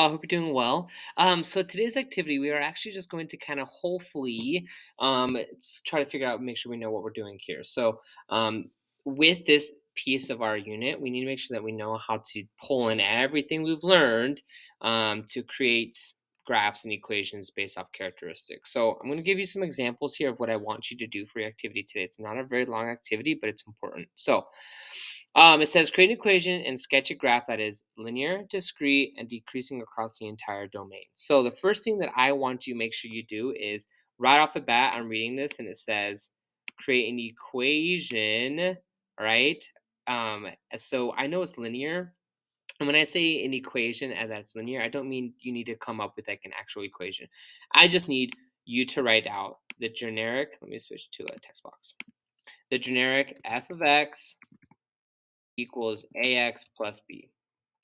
I hope you're doing well. So today's activity, we are actually just going to kind of hopefully um, try to figure out, make sure we know what we're doing here. So with this piece of our unit, we need to make sure that we know how to pull in everything we've learned to create graphs and equations based off characteristics. So I'm going to give you some examples here of what I want you to do for your activity today. It's not a very long activity, but it's important. So it says create an equation and sketch a graph that is linear, discrete, and decreasing across the entire domain. So the first thing that I want you to make sure you do is right off the bat, I'm reading this and it says create an equation, right? So I know it's linear. And when I say an equation and that's linear, I don't mean you need to come up with like an actual equation. I just need you to write out the generic, let me switch to a text box. The generic f of x equals ax plus b.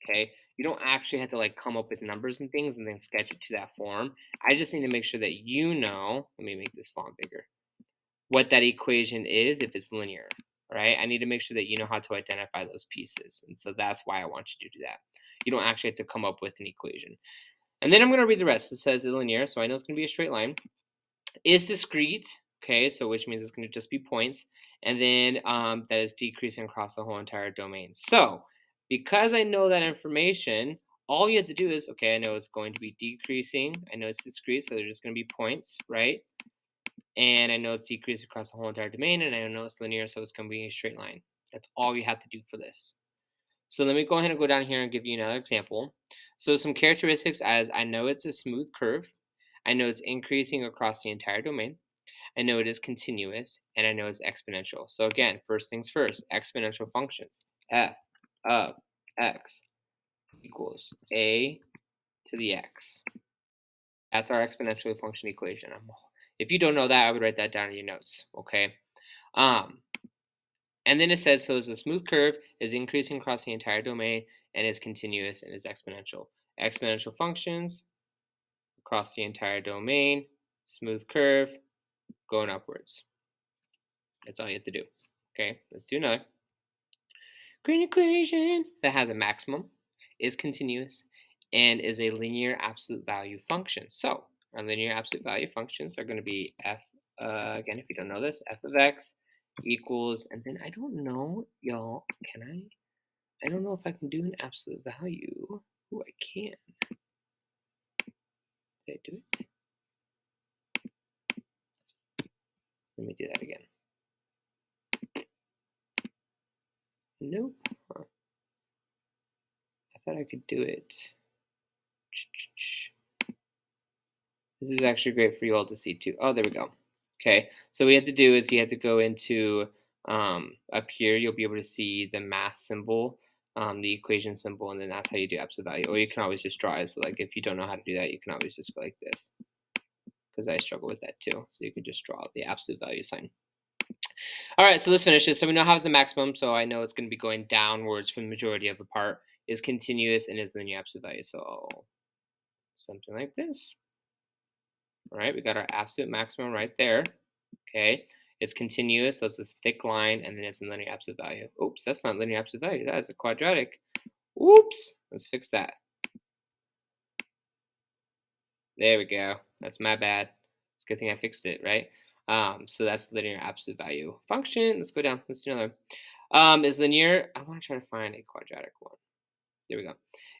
Okay. You don't actually have to like come up with numbers and things and then sketch it to that form. I just need to make sure that you know, let me make this font bigger, what that equation is if it's linear, right? I need to make sure that you know how to identify those pieces. And so that's why I want you to do that. You don't actually have to come up with an equation. And then I'm going to read the rest. It says linear, so I know it's going to be a straight line. Is discrete, okay, so which means it's going to just be points, and then that is decreasing across the whole entire domain. So because I know that information, all you have to do is, okay, I know it's going to be decreasing, I know it's discrete, so they're just going to be points, right? And I know it's decreasing across the whole entire domain, and I know it's linear, so it's going to be a straight line. That's all you have to do for this. So let me go ahead and go down here and give you another example. So some characteristics as I know it's a smooth curve, I know it's increasing across the entire domain, I know it is continuous, and I know it's exponential. So again, first things first, exponential functions. F of x equals a to the x. That's our exponential function equation. If you don't know that, I would write that down in your notes, okay? Um, and then it says, so it's a smooth curve, is increasing across the entire domain, and is continuous and is exponential. Exponential functions across the entire domain, smooth curve, going upwards. That's all you have to do. Okay, let's do another. Green equation that has a maximum, is continuous, and is a linear absolute value function. So our linear absolute value functions are going to be f, again, if you don't know this, f of x equals, and then I don't know, y'all, can I don't know if I can do an absolute value. Oh, I can. Did I do it? Let me do that again. Nope. Huh. I thought I could do it. This is actually great for you all to see too. Oh, there we go. Okay, so what you have to do is you have to go into up here. You'll be able to see the math symbol, the equation symbol, and then that's how you do absolute value. Or you can always just draw it. So like if you don't know how to do that, you can always just go like this. Because I struggle with that too. So you could just draw the absolute value sign. All right, so let's finish this. So we know how is the maximum. So I know it's going to be going downwards from the majority of the part. Is continuous and is linear absolute value. So something like this. All right, we got our absolute maximum right there. Okay, it's continuous, so it's this thick line, and then it's in linear absolute value. Oops, that's not linear absolute value. That is a quadratic. Oops, let's fix that. There we go. That's my bad. It's a good thing I fixed it, right? So that's the linear absolute value function. Let's go down. Let's do another. Is linear? I want to try to find a quadratic one. There we go.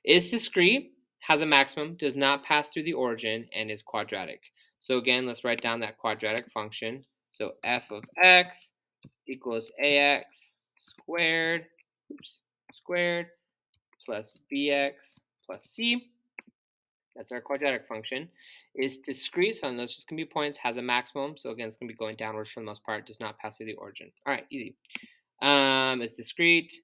Is discrete, has a maximum, does not pass through the origin, and is quadratic. So again, let's write down that quadratic function. So f of x equals ax squared, squared plus bx plus c. That's our quadratic function. Is discrete, so those just going to be points, has a maximum. So again, it's going to be going downwards for the most part, does not pass through the origin. All right, easy. It's discrete.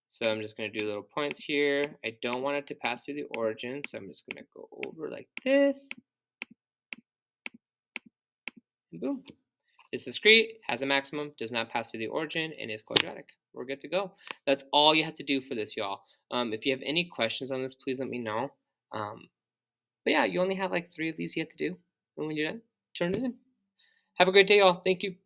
So I'm just going to do little points here. I don't want it to pass through the origin, so I'm just going to go over like this. And boom. It's discrete, has a maximum, does not pass through the origin, and is quadratic. We're good to go. That's all you have to do for this, y'all. If you have any questions on this, please let me know. But yeah, you only have like 3 of these you have to do. And when you're done, turn it in. Have a great day, y'all. Thank you.